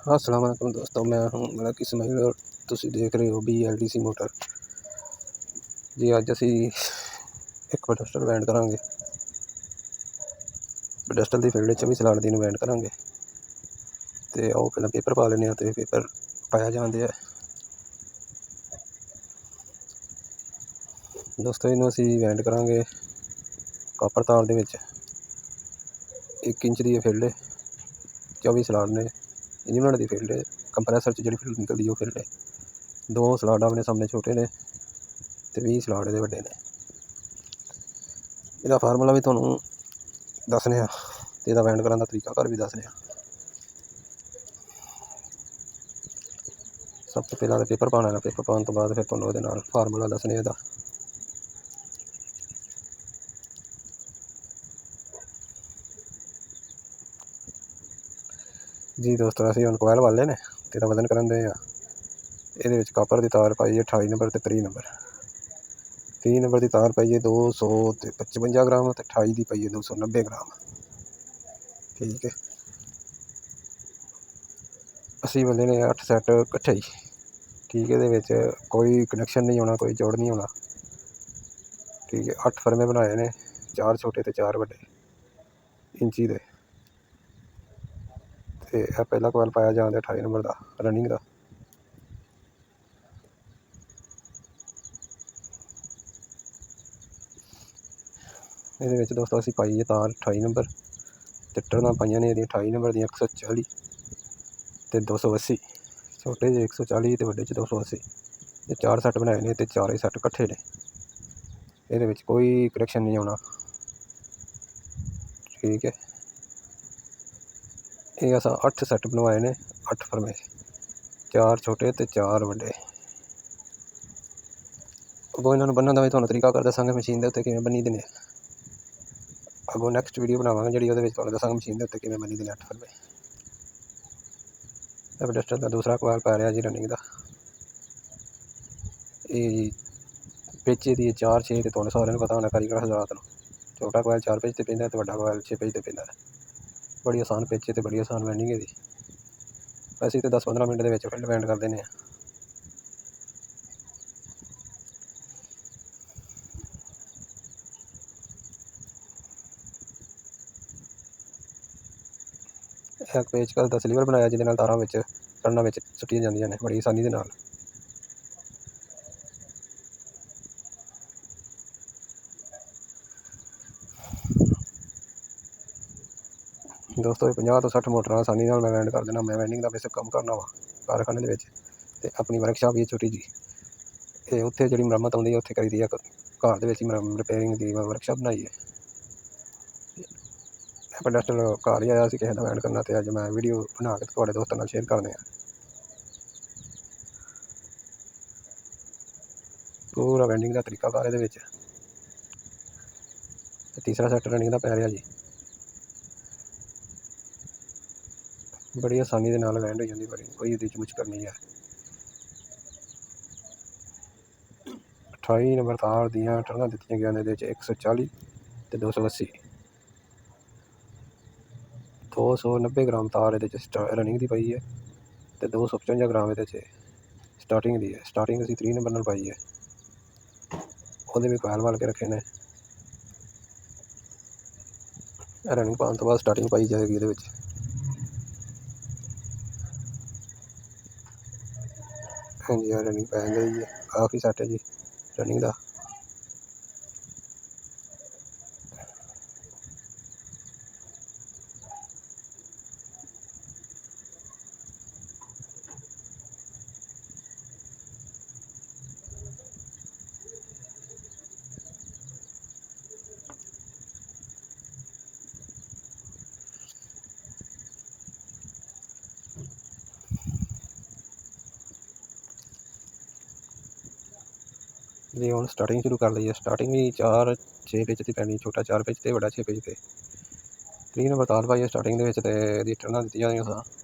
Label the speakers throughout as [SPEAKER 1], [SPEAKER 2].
[SPEAKER 1] अस्सलाम वालेकुम दोस्तों, मैं हूं मलिक इस्माइल और ਤੁਸੀਂ देख रहे हो BLDC मोटर जी। ਅੱਜ ਅਸੀਂ ਇੱਕ ਪੈਡਸਟਲ ਵੈਂਡ ਕਰਾਂਗੇ। ਪੈਡਸਟਲ ਦੀ ਫੀਲਡ 'ਚ ਵੀ ਸਲਾਟ ਦੀ ਨੂੰ ਵੈਂਡ ਕਰਾਂਗੇ ਤੇ ਆਓ ਪਹਿਲਾਂ ਪੇਪਰ ਪਾ ਲੈਂਦੇ ਹਾਂ ਤੇ ਪੇਪਰ ਪਾਇਆ ਜਾਂਦੇ ਆ ਦੋਸਤੋ। ਇਹਨੂੰ ਅਸੀਂ ਵੈਂਡ ਕਰਾਂਗੇ ਕਾਪਰ ਤਾਰ ਦੇ ਵਿੱਚ। 1 ਇੰਚ ਦੀ ਇਹ ਫੀਲਡ 24 ਸਲਾਟ ਨੇ। ਯੂਨਿਟ ਦੀ ਫੀਲਡ ਕੰਪਰੈਸਰ 'ਚ ਜਿਹੜੀ ਫੀਲਡ ਨਿਕਲਦੀ ਉਹ ਫੀਲਡ 2 ਸਲਾਟ ਆਪਣੇ ਸਾਹਮਣੇ ਛੋਟੇ ਨੇ ਤੇ 20 ਸਲਾਟ ਇਹਦੇ ਵੱਡੇ ਨੇ। ਇਹਦਾ ਫਾਰਮੂਲਾ ਵੀ ਤੁਹਾਨੂੰ ਦੱਸਦੇ ਹਾਂ ਤੇ ਇਹਦਾ ਵੈਂਡ ਕਰਨ ਦਾ ਤਰੀਕਾ ਘਰ ਵੀ ਦੱਸਦੇ ਹਾਂ। ਸਭ ਤੋਂ ਪਹਿਲਾਂ ਤਾਂ ਪੇਪਰ ਪਾਉਣਾ ਹੈ। ਪੇਪਰ ਪਾਉਣ ਤੋਂ ਬਾਅਦ ਫਿਰ ਤੁਹਾਨੂੰ ਉਹਦੇ ਨਾਲ ਫਾਰਮੂਲਾ ਦੱਸਣੇ ਇਹਦਾ। ਜੀ ਦੋਸਤੋ, ਅਸੀਂ ਹੁਣ ਕੋਇਲ ਵਾਲੇ ਨੇ ਤੇ ਇਹਦਾ ਵਜ਼ਨ ਕਰਨ ਦੇ ਆ। ਇਹਦੇ ਵਿੱਚ ਕਾਪਰ ਦੀ ਤਾਰ ਪਾਈ ਹੈ 28 ਨੰਬਰ ਤੇ 30 ਨੰਬਰ। 30 ਨੰਬਰ ਦੀ ਤਾਰ ਪਾਈ ਹੈ 255 ਗ੍ਰਾਮ ਤੇ 28 ਦੀ ਪਾਈ ਹੈ 290 ਗ੍ਰਾਮ। ਠੀਕ ਹੈ, ਅਸੀਂ ਬੰਦੇ ਨੇ 8 ਸੈੱਟ ਇਕੱਠੇ ਹੀ। ਠੀਕ ਹੈ, ਇਹਦੇ ਵਿੱਚ ਕੋਈ ਕਨੈਕਸ਼ਨ ਨਹੀਂ ਆਉਣਾ, ਕੋਈ ਜੋੜ ਨਹੀਂ ਆਉਣਾ। ਠੀਕ ਹੈ, 8 ਫਰਮੇ ਬਣਾਏ ਨੇ, 4 ਛੋਟੇ ਤੇ 4 ਵੱਡੇ ਇੰਚੀ ਦੇ। ਤੇ ਇਹ ਪਹਿਲਾ ਕੋਇਲ ਪਾਇਆ ਜਾਂਦਾ 28 ਨੰਬਰ ਦਾ ਰਨਿੰਗ ਦਾ। ਇਹਦੇ ਵਿੱਚ ਦੋਸਤੋ ਅਸੀਂ ਪਾਈ ਹੈ ਤਾਰ 28 ਨੰਬਰ ਤੇ ਟਰਨਾਂ ਪਾਈਆਂ ਨੇ ਇਹਦੀਆਂ 28 ਨੰਬਰ ਦੀਆਂ 140 ਤੇ 280। ਛੋਟੇ ਜਿਹੇ 140 ਤੇ ਵੱਡੇ 'ਚ 280। ਇਹ 4 ਸੈੱਟ ਬਣਾਏ ਨੇ ਤੇ 4 ਸੈੱਟ ਇਕੱਠੇ ਨੇ। ਇਹਦੇ ਵਿੱਚ ਕੋਈ ਕਨੈਕਸ਼ਨ ਨਹੀਂ ਆਉਣਾ। ਠੀਕ ਹੈ, ਇਹ ਅਸਾਂ 8 ਸੈੱਟ ਬਣਵਾਏ ਨੇ, 8 ਫਰਮੇ, 4 ਛੋਟੇ ਤੇ 4 ਵੱਡੇ। ਅੱਗੋਂ ਇਹਨਾਂ ਨੂੰ ਬੰਨ੍ਹਣ ਦਾ ਵੀ ਤੁਹਾਨੂੰ ਤਰੀਕਾ ਕਰ ਦੱਸਾਂਗੇ ਮਸ਼ੀਨ ਦੇ ਉੱਤੇ ਕਿਵੇਂ ਬੰਨੀ ਦੇ ਨੇ। ਅੱਗੋਂ ਨੈਕਸਟ ਵੀਡੀਓ ਬਣਾਵਾਂਗੇ ਜਿਹੜੀ ਉਹਦੇ ਵਿੱਚ ਤੁਹਾਨੂੰ ਦੱਸਾਂਗੇ ਮਸ਼ੀਨ ਦੇ ਉੱਤੇ ਕਿਵੇਂ ਬੰਨੀ ਦੇ ਨੇ 8 ਫਰਮੇ। ਇਹ ਪੈਡਸਟਲ ਦਾ ਦੂਸਰਾ ਕੋਇਲ ਪੈ ਰਿਹਾ ਜੀ ਰਨਿੰਗ ਦਾ। ਇਹ ਜੀ ਪਿੱਚ ਦੀ 4-6 ਤੇ ਤੁਹਾਨੂੰ ਸਾਰਿਆਂ ਨੂੰ ਪਤਾ ਹੋਣਾ ਕਾਰੀਗਰ ਹਜ਼ਰਾਤ ਨੂੰ। ਛੋਟਾ ਕੋਇਲ 4 ਪੇਜ ਤੇ ਪੈਂਦਾ ਤੇ ਵੱਡਾ ਕੋਇਲ 6 ਪੇਜ ਤੇ ਪੈਂਦਾ। ਬੜੀ ਆਸਾਨ ਪਿੱਚ ਤੇ ਬੜੀ ਆਸਾਨ ਵੈਂਡਿੰਗ ਇਹਦੀ। ਅਸੀਂ ਤਾਂ 10-15 ਮਿੰਟ ਦੇ ਵਿੱਚ ਫੀਲਡ ਵੈਂਡ ਕਰ ਦਿੰਦੇ ਹਾਂ। ਇੱਕ ਪੇਚਕਸ ਦਾ ਸਲੀਵਰ ਬਣਾਇਆ ਜਿਹਦੇ ਨਾਲ ਤਾਰਾਂ ਵਿੱਚ ਟਰਨਾਂ ਵਿੱਚ ਸੁੱਟੀਆਂ ਜਾਂਦੀਆਂ ਨੇ ਬੜੀ ਆਸਾਨੀ ਦੇ ਨਾਲ। ਦੋਸਤੋ, ਇਹ 50 ਤੋਂ 60 ਮੋਟਰਾਂ ਆਸਾਨੀ ਨਾਲ ਮੈਂ ਵੈਂਡ ਕਰ ਦੇਣਾ। ਮੈਂ ਵੈਂਡਿੰਗ ਦਾ ਬੇਸਿਕ ਕੰਮ ਕਰਨਾ ਵਾ ਕਾਰਖਾਨੇ ਦੇ ਵਿੱਚ ਤੇ ਆਪਣੀ ਵਰਕਸ਼ਾਪ ਵੀ ਛੋਟੀ ਜਿਹੀ। ਅਤੇ ਉੱਥੇ ਜਿਹੜੀ ਮੁਰੰਮਤ ਆਉਂਦੀ ਹੈ ਉੱਥੇ ਕਰੀ ਦੀ ਆ। ਘਰ ਦੇ ਵਿੱਚ ਹੀ ਰਿਪੇਅਰਿੰਗ ਦੀ ਵਰਕਸ਼ਾਪ ਬਣਾਈ ਹੈ। ਪੈਡਸਟਲ ਘਰ ਹੀ ਆਇਆ ਸੀ ਕਿਸੇ ਦਾ ਵੈਂਡ ਕਰਨਾ ਤੇ ਅੱਜ ਮੈਂ ਵੀਡੀਓ ਬਣਾ ਕੇ ਤੁਹਾਡੇ ਦੋਸਤਾਂ ਨਾਲ ਸ਼ੇਅਰ ਕਰਦੇ ਹਾਂ। ਪੂਰਾ ਵੈਂਡਿੰਗ ਦਾ ਤਰੀਕਾ ਕਾਰ ਇਹਦੇ ਵਿੱਚ। ਤੇ ਤੀਸਰਾ ਸੈੱਟ ਰਨਿੰਗ ਦਾ ਪੈ ਰਿਹਾ ਜੀ। ਬੜੀ ਆਸਾਨੀ ਦੇ ਨਾਲ ਵੈਂਡ ਹੋ ਜਾਂਦੀ, ਬੜੀ ਕੋਈ ਇਹਦੇ 'ਚ ਮੁਸ਼ਕਲ ਨਹੀਂ ਹੈ। 28 ਨੰਬਰ ਤਾਰ ਦੀਆਂ ਟਰਨਾਂ ਦਿੱਤੀਆਂ ਗਈਆਂ ਨੇ ਇਹਦੇ 'ਚ 140 ਤੇ 280। 290 ਗ੍ਰਾਮ ਤਾਰ ਇਹਦੇ 'ਚ ਰਨਿੰਗ ਦੀ ਪਈ ਹੈ ਤੇ 255 ਗ੍ਰਾਮ ਇਹਦੇ 'ਚ ਸਟਾਰਟਿੰਗ ਦੀ ਹੈ। ਸਟਾਰਟਿੰਗ ਅਸੀਂ 3 ਨੰਬਰ ਨਾਲ ਪਾਈ ਹੈ। ਉਹਦੇ ਵੀ ਕੋਇਲ ਵਾਲ ਕੇ ਰੱਖੇ ਨੇ। ਰਨਿੰਗ ਪਾਉਣ ਤੋਂ ਬਾਅਦ ਸਟਾਰਟਿੰਗ ਪਾਈ ਜਾਏਗੀ ਇਹਦੇ ਵਿੱਚ। ਹਾਂਜੀ, ਆ ਰਨਿੰਗ ਪੈ ਗਈ ਹੈ। ਕਾਫੀ ਸੈੱਟ ਹੈ ਜੀ ਰਨਿੰਗ ਦਾ। ਜੀ ਹੁਣ ਸਟਾਰਟਿੰਗ ਸ਼ੁਰੂ ਕਰ ਲਈ ਹੈ। ਸਟਾਰਟਿੰਗ ਵੀ 4-6 ਪਿੱਚ ਦੀ ਪੈਣੀ, ਛੋਟਾ 4 ਪਿੱਚ ਤੇ ਵੱਡਾ 6 ਪਿੱਚ ਤੇ। 3 ਨੰਬਰ ਤਾਰ ਪਾਈ ਹੈ ਸਟਾਰਟਿੰਗ ਦੇ ਵਿੱਚ ਤੇ ਇਹਦੀ ਟਰਨਾਂ ਦਿੱਤੀਆਂ ਹੋਈਆਂ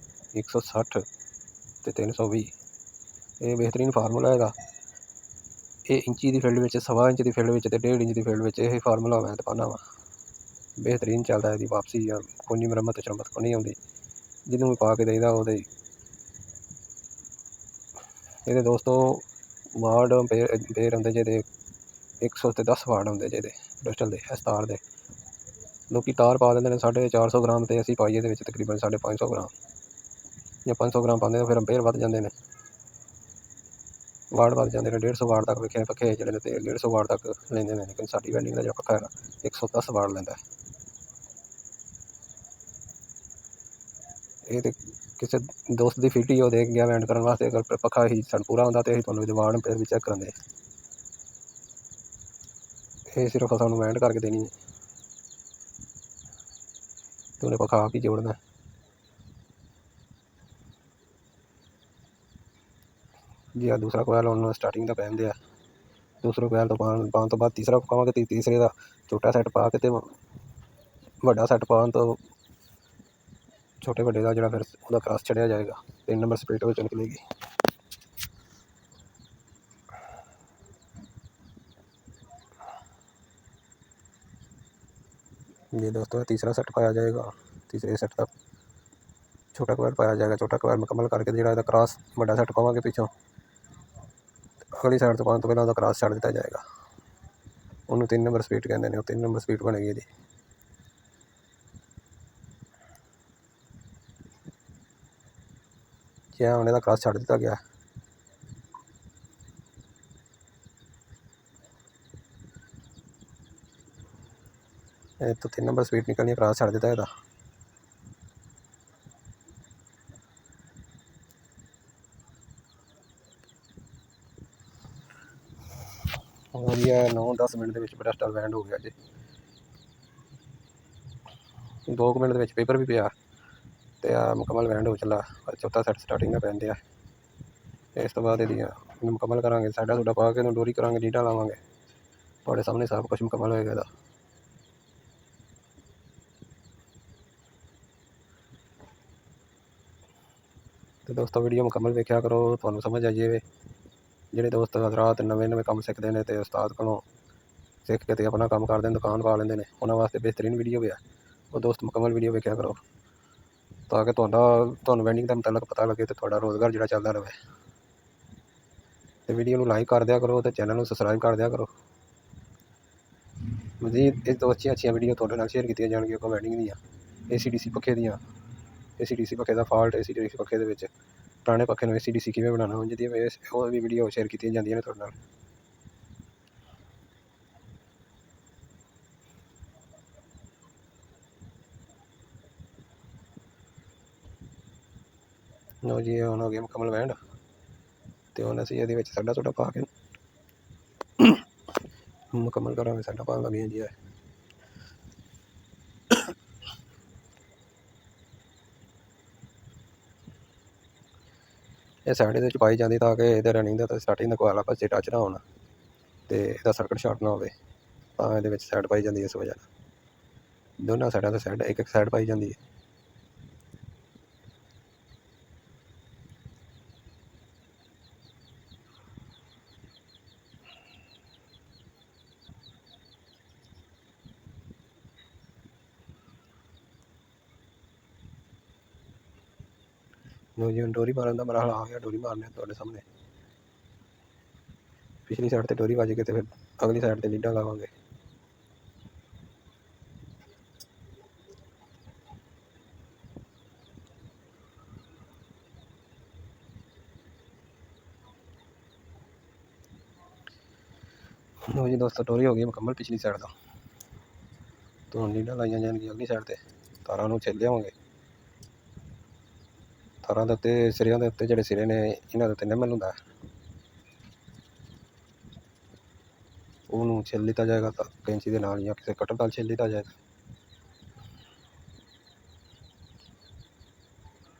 [SPEAKER 1] 160 ਤੇ 320। ਇਹ ਬਿਹਤਰੀਨ ਫਾਰਮੂਲਾ ਹੈਗਾ। ਇਹ ਇੰਚੀ ਦੀ ਫੀਲਡ ਵਿੱਚ, 1.25 ਇੰਚ ਦੀ ਫੀਲਡ ਵਿੱਚ ਤੇ 1.5 ਇੰਚ ਦੀ ਫੀਲਡ ਵਿੱਚ ਇਹ ਫਾਰਮੂਲਾ ਮੈਂ ਪਾਉਂਦਾ ਵਾ। ਬਿਹਤਰੀਨ ਚੱਲਦਾ। ਇਹਦੀ ਵਾਪਸੀ ਜਾਂ ਕੋਈ ਮੁਰੰਮਤ ਸ਼ਰਮਤ ਕੋਈ ਨਹੀਂ ਆਉਂਦੀ। ਜਿਹਨੂੰ ਵੀ ਪਾ ਕੇ ਦੇਈਦਾ ਉਹਦੇ ਇਹਦੇ ਦੋਸਤੋ ਵਾਰਡ ਅੰਪੇਅਰ ਹੁੰਦੇ ਜਿਹਦੇ 100 ਤੇ 10 ਵਾਰਡ ਹੁੰਦੇ ਜਿਹਦੇ ਡਿਜੀਟਲ ਦੇ ਇਸ ਤਾਰ ਦੇ। ਲੋਕੀ ਤਾਰ ਪਾ ਦਿੰਦੇ ਨੇ 450 ਗ੍ਰਾਮ ਤੇ ਅਸੀਂ ਪਾਈਏ ਇਹਦੇ ਵਿੱਚ ਤਕਰੀਬਨ 550 ਗ੍ਰਾਮ ਜਾਂ 500 ਗ੍ਰਾਮ ਪਾਉਂਦੇ ਨੇ, ਫਿਰ ਅੰਪੇਅਰ ਵੱਧ ਜਾਂਦੇ ਨੇ, ਵਾਰਡ ਵੱਧ ਜਾਂਦੇ ਨੇ। 150 ਵਾਰਡ ਤੱਕ ਵੇਖੇ ਪੱਖੇ ਜਿਹੜੇ ਨੇ ਤੇ 150 ਵਾਰਡ ਤੱਕ ਲੈਂਦੇ ਨੇ, ਲੇਕਿਨ ਸਾਡੀ ਵੈਲਡਿੰਗ ਦਾ ਜਿਹੜਾ ਪੱਖਾ ਹੈਗਾ 110 ਵਾਰਡ ਲੈਂਦਾ। ਇਹ ਤੇ ਕਿਸੇ ਦੋਸਤ ਦੀ ਫਿੱਟ ਹੀ ਉਹ ਦੇ ਕੇ ਗਿਆ ਵੈਂਡ ਕਰਨ ਵਾਸਤੇ। ਅਗਰ ਪੱਖਾ ਹੀ ਸਾਡਾ ਪੂਰਾ ਹੁੰਦਾ ਤੇ ਅਸੀਂ ਤੁਹਾਨੂੰ ਇਹਦੇ ਵਾਰਡ ਅੰਪੇਅਰ ਵੀ ਚੈੱਕ ਕਰਾਉਂਦੇ। ਇਹ ਸਿਰਫ ਸਾਨੂੰ ਵੈਂਡ ਕਰਕੇ ਦੇਣੀ ਹੈ ਤੇ ਉਹਨੇ ਪੱਖਾ ਆਪ ਹੀ ਜੋੜਨਾ। ਜੀ ਆ ਦੂਸਰਾ ਕੋਇਲ ਹੁਣ ਸਟਾਰਟਿੰਗ ਦਾ ਪੈਂਦੇ ਆ। ਦੂਸਰੇ ਕੋਇਲ ਤੋਂ ਪਾਉਣ ਤੋਂ ਬਾਅਦ ਤੀਸਰਾ ਪਾਵਾਂਗੇ ਤੇ ਤੀਸਰੇ ਦਾ ਛੋਟਾ ਸੈੱਟ ਪਾ ਕੇ ਤੇ ਵੱਡਾ ਸੈੱਟ ਪਾਉਣ ਤੋਂ ਛੋਟੇ ਵੱਡੇ ਦਾ ਜਿਹੜਾ ਫਿਰ ਉਹਦਾ ਕ੍ਰਾਸ ਚੜਿਆ ਜਾਏਗਾ। 3 ਨੰਬਰ ਸਪੀਡ ਵਿੱਚ ਨਿਕਲੇਗੀ। ਜੀ ਦੋਸਤੋ ਤੀਸਰਾ ਸੈੱਟ ਪਾਇਆ ਜਾਏਗਾ। ਤੀਸਰੇ ਸੈੱਟ ਦਾ ਛੋਟਾ ਕੋਇਲ ਪਾਇਆ ਜਾਏਗਾ। ਛੋਟਾ ਕੋਇਲ ਮੁਕੰਮਲ ਕਰਕੇ ਜਿਹੜਾ ਇਹਦਾ ਕ੍ਰਾਸ ਵੱਡਾ ਸੈੱਟ ਪਾਵਾਂਗੇ ਪਿੱਛੋਂ, ਅਗਲੀ ਸਾਈਡ ਤੋਂ ਪਾਉਣ ਤੋਂ ਪਹਿਲਾਂ ਉਹਦਾ ਕ੍ਰਾਸ ਛੱਡ ਦਿੱਤਾ ਜਾਏਗਾ। ਉਹਨੂੰ 3 ਨੰਬਰ ਸਪੀਡ ਕਹਿੰਦੇ ਨੇ। ਉਹ 3 ਨੰਬਰ ਸਪੀਡ ਬਣੇਗੀ ਇਹਦੀ। ਜੇ ਹੁਣ ਇਹਦਾ ਕ੍ਰਾਸ ਛੱਡ ਦਿੱਤਾ ਗਿਆ ਇਹ ਤੋਂ 3 ਨੰਬਰ ਸਪੀਡ ਨਿਕਲਣੀ, ਕ੍ਰਾਸ ਛੱਡ ਦਿੱਤਾ ਇਹਦਾ। ਵਧੀਆ 9-10 ਮਿੰਟ ਦੇ ਵਿੱਚ ਬ੍ਰੈਸਟਲ ਵੈਂਡ ਹੋ ਗਿਆ ਜੀ। 2 ਮਿੰਟ ਦੇ ਵਿੱਚ ਪੇਪਰ ਵੀ ਪਿਆ ਤੇ ਆ ਮੁਕੰਮਲ ਵੈਂਡ ਹੋ ਚੱਲਾ। ਚੌਥਾ ਸੈੱਟ ਸਟਾਰਟਿੰਗ ਦਾ ਪੈਂਦੇ ਆ। ਇਸ ਤੋਂ ਬਾਅਦ ਇਹਦੀਆਂ ਮੁਕੰਮਲ ਕਰਾਂਗੇ, ਸਾਡਾ ਸੂਡਾ ਪਾ ਕੇ ਇਹਨੂੰ ਡੋਰੀ ਕਰਾਂਗੇ, ਲੀਡਾਂ ਲਾਵਾਂਗੇ। ਤੁਹਾਡੇ ਸਾਹਮਣੇ ਸਭ ਕੁਛ ਮੁਕੰਮਲ ਹੋਏਗਾ ਇਹਦਾ। ਤੇ ਦੋਸਤੋ ਵੀਡੀਓ ਮੁਕੰਮਲ ਵੇਖਿਆ ਕਰੋ, ਤੁਹਾਨੂੰ ਸਮਝ ਆ ਜਾਵੇ। ਜਿਹੜੇ ਦੋਸਤ ਰਾਤ ਨਵੇਂ ਕੰਮ ਸਿੱਖਦੇ ਨੇ ਤੇ ਉਸਤਾਦ ਕੋਲੋਂ ਸਿੱਖ ਕੇ ਤੇ ਆਪਣਾ ਕੰਮ ਕਰਦੇ ਨੇ, ਦੁਕਾਨ ਪਾ ਲੈਂਦੇ ਨੇ, ਉਹਨਾਂ ਵਾਸਤੇ ਬਿਹਤਰੀਨ ਵੀਡੀਓ ਆ। ਉਹ ਦੋਸਤ ਮੁਕੰਮਲ ਵੀਡੀਓ ਵੇਖਿਆ ਕਰੋ ਤਾਂ ਕਿ ਤੁਹਾਨੂੰ ਵੈਂਡਿੰਗ ਦਾ ਮੁਤਲਕ ਪਤਾ ਲੱਗੇ ਤੇ ਤੁਹਾਡਾ ਰੋਜ਼ਗਾਰ ਜਿਹੜਾ ਚੱਲਦਾ ਰਹੇ। ਤੇ ਵੀਡੀਓ ਨੂੰ ਲਾਈਕ ਕਰ ਦਿਆ ਕਰੋ ਤੇ ਚੈਨਲ ਨੂੰ ਸਬਸਕ੍ਰਾਈਬ ਕਰ ਦਿਆ ਕਰੋ। ਮਜ਼ੀਦ ਇਸ ਤੋਂ ਅੱਛੀਆਂ ਵੀਡੀਓ ਤੁਹਾਡੇ ਨਾਲ ਸ਼ੇਅਰ ਕੀਤੀਆਂ ਜਾਣਗੀਆਂ ਵੈਂਡਿੰਗ ਦੀਆਂ, AC/DC ਪੱਖੇ ਦੀਆਂ। AC/DC ਪੱਖੇ ਦਾ ਫਾਲਟ, AC/DC ਪੱਖੇ ਦੇ ਵਿੱਚ ਪੁਰਾਣੇ ਪੱਖੇ ਨੂੰ AC/DC ਕਿਵੇਂ ਬਣਾਉਣਾ, ਉਂਝ ਦੀਆਂ ਹੋਰ ਵੀ ਵੀਡੀਓ ਸ਼ੇਅਰ ਕੀਤੀਆਂ ਜਾਂਦੀਆਂ ਨੇ ਤੁਹਾਡੇ ਨਾਲ। ਲਓ ਜੀ ਹੁਣ ਹੋ ਗਿਆ ਮੁਕੰਮਲ ਵੈਂਡ ਤੇ ਹੁਣ ਅਸੀਂ ਇਹਦੇ ਵਿੱਚ ਸਾਡਾ ਸੂਡਾ ਪਾ ਕੇ ਮੁਕੰਮਲ ਕਰਾਂਗੇ। ਸਾਡਾ ਪਾਉਣ ਲੱਗੇ ਜੀ ਇਹ ਸਾਈਡ ਇਹਦੇ 'ਚ ਪਾਈ ਜਾਂਦੀ ਤਾਂ ਕਿ ਇਹਦੇ ਰਨਿੰਗ ਦਾ ਤੇ ਸਟਾਰਟਿੰਗ ਦਾ ਕੋਇਲ ਆਪਸ 'ਚ ਟੱਚ ਨਾ ਹੋਣਾ ਤੇ ਇਹਦਾ ਸਰਕਟ ਸ਼ਾਰਟ ਨਾ ਹੋਵੇ, ਤਾਂ ਇਹਦੇ ਵਿੱਚ ਸਾਈਡ ਪਾਈ ਜਾਂਦੀ। ਇਸ ਵਜ੍ਹਾ ਨਾਲ ਦੋਨਾਂ ਸਾਈਡਾਂ ਤੋਂ ਸਾਈਡ ਇੱਕ ਸਾਈਡ ਪਾਈ ਜਾਂਦੀ ਹੈ। ਲਓ ਜੀ ਹੁਣ ਡੋਰੀ ਮਾਰਨ ਦਾ ਮਰਹਲਾ ਆ ਗਿਆ। ਡੋਰੀ ਮਾਰਨੇ ਤੁਹਾਡੇ ਸਾਹਮਣੇ। ਪਿਛਲੀ ਸਾਈਡ ਤੇ ਡੋਰੀ ਵੱਜ ਕੇ ਤੇ ਫਿਰ ਅਗਲੀ ਸਾਈਡ ਤੇ ਲੀਡਾਂ ਲਾਵਾਂਗੇ। ਲਓ ਜੀ ਦੋਸਤੋ ਡੋਰੀ ਹੋ ਗਈ ਮੁਕੰਮਲ ਪਿਛਲੀ ਸਾਈਡ ਦਾ। ਤੇ ਹੁਣ ਲੀਡਾਂ ਲਾਈਆਂ ਜਾਣਗੀਆਂ ਅਗਲੀ ਸਾਈਡ ਤੇ। ਤਾਰਾਂ ਨੂੰ ਛਿੱਲ ਲਿਆਵਾਂਗੇ। ਤਾਰਾਂ ਦੇ ਉੱਤੇ ਸਿਰਿਆਂ ਦੇ ਉੱਤੇ ਜਿਹੜੇ ਸਿਰੇ ਨੇ ਇਹਨਾਂ ਦੇ ਉੱਤੇ ਨਿੰਮਲ ਹੁੰਦਾ, ਉਹਨੂੰ ਛਿੱਲ ਲਿੱਤਾ ਜਾਏਗਾ ਤਾਂ ਕੈਂਚੀ ਦੇ ਨਾਲ ਜਾਂ ਕਿਸੇ ਕਟਰ ਨਾਲ ਛਿੱਲ ਲਿੱਤਾ ਜਾਏਗਾ।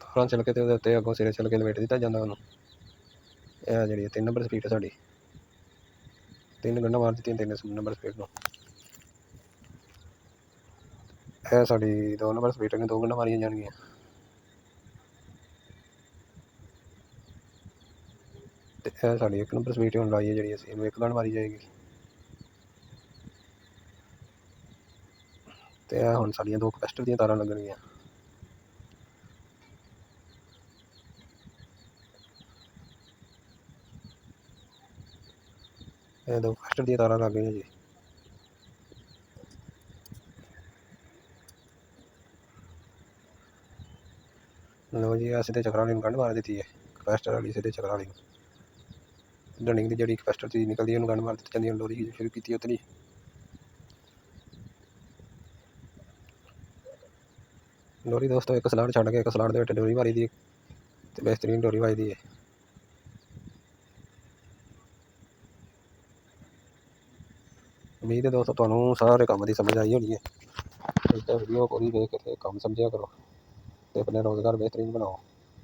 [SPEAKER 1] ਤਾਰਾਂ ਛਿੱਲ ਕੇ ਤੇ ਉਹਦੇ ਉੱਤੇ ਅੱਗੋਂ ਸਿਰੇ ਛਿੱਲ ਕੇ ਲਪੇਟ ਦਿੱਤਾ ਜਾਂਦਾ ਉਹਨੂੰ। ਇਹ ਜਿਹੜੀ 3 ਨੰਬਰ ਸਪੀਡ ਹੈ ਸਾਡੀ। 3 ਗੰਢਾਂ ਮਾਰ ਦਿੱਤੀਆਂ 3 ਨੰਬਰ ਸਪੀਡ ਨੂੰ। ਇਹ ਸਾਡੀ 2 ਨੰਬਰ ਸਪੀਡ ਨੇ 2 ਗੰਢਾਂ ਮਾਰੀਆਂ ਜਾਣਗੀਆਂ। ਤੇ ਇਹ ਸਾਡੀ 1 ਨੰਬਰ ਸਪੀਡ ਹੁਣ ਲਾਈ ਹੈ ਜਿਹੜੀ ਅਸੀਂ ਇਹਨੂੰ 1 ਗੰਢ ਮਾਰੀ ਜਾਏਗੀ। ਤੇ ਇਹ ਹੁਣ ਸਾਡੀਆਂ 2 ਕਪੈਸਿਟਰ ਦੀਆਂ ਤਾਰਾਂ ਲੱਗਣਗੀਆਂ। ਇਹ ਦੋ ਕਪੈਸਟਰ ਦੀਆਂ ਤਾਰਾਂ ਲੱਗ ਗਈਆਂ ਜੀ। ਲਓ ਜੀ, ਆ ਸਿੱਧੇ ਚੱਕਰਾਂ ਵਾਲੀ ਨੂੰ ਗੰਢ ਮਾਰ ਦਿੱਤੀ ਹੈ। ਕਪੈਸਟਰ ਵਾਲੀ ਸਿੱਧੇ ਚੱਕਰਾਂ ਵਾਲੀ ਨੂੰ ਡੰਡਿੰਗ ਦੀ ਜਿਹੜੀ ਕਪੈਸਟਰ ਚੀਜ਼ ਨਿਕਲਦੀ ਉਹਨੂੰ ਗੰਢ ਮਾਰ ਦਿੱਤੀ ਜਾਂਦੀ। ਲੋਰੀ ਸ਼ੁਰੂ ਕੀਤੀ ਉਤਨੀ ਲੋਰੀ ਦੋਸਤੋ ਇੱਕ ਸਲਾਟ ਛੱਡ ਕੇ ਇੱਕ ਸਲਾਟ ਦੇ ਵਿੱਚ ਡੋਰੀ ਮਾਰੀ ਦੀ ਤੇ ਬਿਹਤਰੀਨ ਡੋਰੀ ਵੱਜਦੀ ਹੈ। ਉਮੀਦ ਹੈ ਦੋਸਤੋ ਤੁਹਾਨੂੰ ਸਾਰੇ ਕੰਮ ਦੀ ਸਮਝ ਆਈ ਹੋਣੀ ਹੈ। ਇਸ ਤਾਂ ਵੀਡੀਓ ਪੂਰੀ ਵੇਖ ਕੇ ਕੰਮ ਸਮਝਿਆ ਕਰੋ ਤੇ ਆਪਣੇ ਰੋਜ਼ਗਾਰ ਬਿਹਤਰੀਨ ਬਣਾਓ।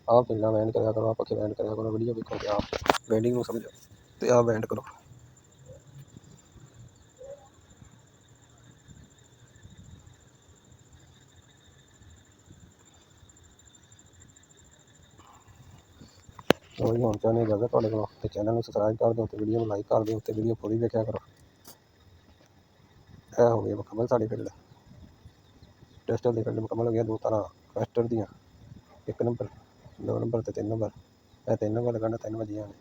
[SPEAKER 1] ਆਪ ਪਹਿਲਾਂ ਵੈਂਡ ਕਰਿਆ ਕਰੋ, ਆਪ ਪੱਖੇ ਵੈਂਡ ਕਰਿਆ ਕਰੋ। ਵੀਡੀਓ ਵੇਖੋ ਤੇ ਆਪ ਵੈਂਡਿੰਗ ਨੂੰ ਸਮਝੋ ਤੇ ਆਪ ਵੈਂਡ ਕਰੋ। ਉਹੀ ਹੁਣ ਚਾਹੁੰਦੇ ਇਜਾਜ਼ਤ ਤੁਹਾਡੇ ਕੋਲੋਂ ਤੇ ਚੈਨਲ ਨੂੰ ਸਬਸਕ੍ਰਾਈਬ ਕਰ ਦਿਓ ਤੇ ਵੀਡੀਓ ਨੂੰ ਲਾਈਕ ਕਰ ਦਿਓ ਤੇ ਵੀਡੀਓ ਪੂਰੀ ਵੇਖਿਆ ਕਰੋ। ਇਹ ਹੋ ਗਈ ਮੁਕੰਮਲ ਸਾਡੀ ਫਿਲਡ ਟੈਸਟਰ ਦੀ ਫਿਲਡ ਮੁਕੰਮਲ ਹੋ ਗਈਆਂ। ਦੋ ਤਾਰਾਂ ਕਪੈਸਟਰ ਦੀਆਂ 1 ਨੰਬਰ 2 ਨੰਬਰ ਤੇ 3 ਨੰਬਰ। ਇਹ 3 ਨੰਬਰ ਲੱਗਣਾ 3 ਵੱਜੀਆਂ ਨੇ।